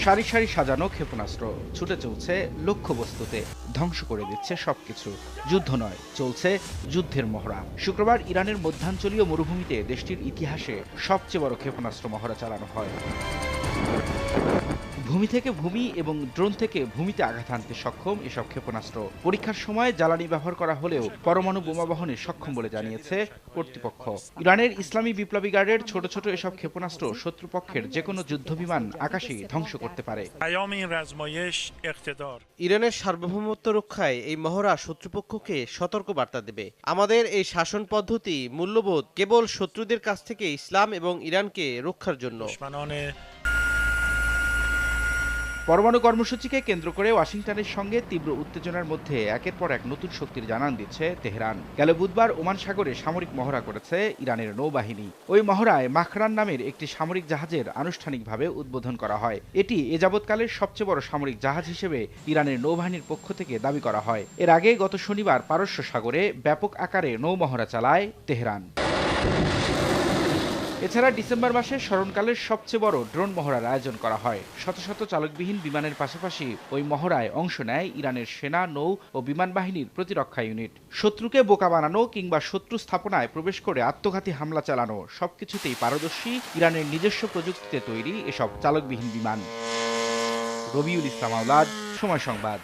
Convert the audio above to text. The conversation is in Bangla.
সারি সারি সাজানো ক্ষেপণাস্ত্র ছুটে চলছে লক্ষ্যবস্তুতে, ধ্বংস করে দিচ্ছে সবকিছু। যুদ্ধ নয়, চলছে যুদ্ধের মহড়া। শুক্রবার ইরানের মধ্যাঞ্চলীয় মরুভূমিতে দেশটির ইতিহাসে সবচেয়ে বড় ক্ষেপণাস্ত্র মহড়া চালানো হয়। ভূমি থেকে ভূমি এবং ড্রোন থেকে ভূমিতে আঘাত হানতে সক্ষম এসব ক্ষেপণাস্ত্র পরীক্ষার সময় জ্বালানি ব্যবহার করা হলেও পরমাণু বোমা বহনে সক্ষম বলে জানিয়েছে কর্তৃপক্ষ। ইরানের ইসলামী বিপ্লবী গার্ডের ছোট ছোট এসব ক্ষেপণাস্ত্র শত্রুপক্ষের যে কোনো যুদ্ধবিমান আকাশেই ধ্বংস করতে পারে। ইরানের সার্বভৌমত্ব রক্ষায় এই মহড়া শত্রুপক্ষকে সতর্ক বার্তা দেবে। আমাদের এই শাসন পদ্ধতি মূল্যবোধ কেবল শত্রুদের কাছ থেকে ইসলাম এবং ইরানকে রক্ষার জন্য। পরমাণু কর্মসূচিকে কেন্দ্র করে ওয়াশিংটনের সঙ্গে তীব্র উত্তেজনার মধ্যে একের পর এক নতুন শক্তির জানান দিচ্ছে তেহরান। গেল বুধবার ওমান সাগরে সামরিক মহড়া করেছে ইরানের নৌবাহিনী। ওই মহড়ায় মাখরান নামের একটি সামরিক জাহাজের আনুষ্ঠানিকভাবে উদ্বোধন করা হয়। এটি এ যাবৎকালের সবচেয়ে বড় সামরিক জাহাজ হিসেবে ইরানের নৌবাহিনীর পক্ষ থেকে দাবি করা হয়। এর আগে গত শনিবার পারস্য সাগরে ব্যাপক আকারে নৌমহড়া চালায় তেহরান। এছাড়া ডিসেম্বর মাসে স্মরণকালের সবচেয়ে বড় ড্রোন মহড়ার আয়োজন করা হয়। শত শত চালকবিহীন বিমানের পাশাপাশি ওই মহড়ায় অংশ নেয় ইরানের সেনা, নৌ ও বিমান বাহিনীর প্রতিরক্ষা ইউনিট। শত্রুকে বোকা বানানো কিংবা শত্রু স্থাপনায় প্রবেশ করে আত্মঘাতী হামলা চালানো সবকিছুতেই পারদর্শী ইরানের নিজস্ব প্রযুক্তিতে তৈরি এসব চালকবিহীন বিমান। রবিউল ইসলাম আওলাদ, সময় সংবাদ।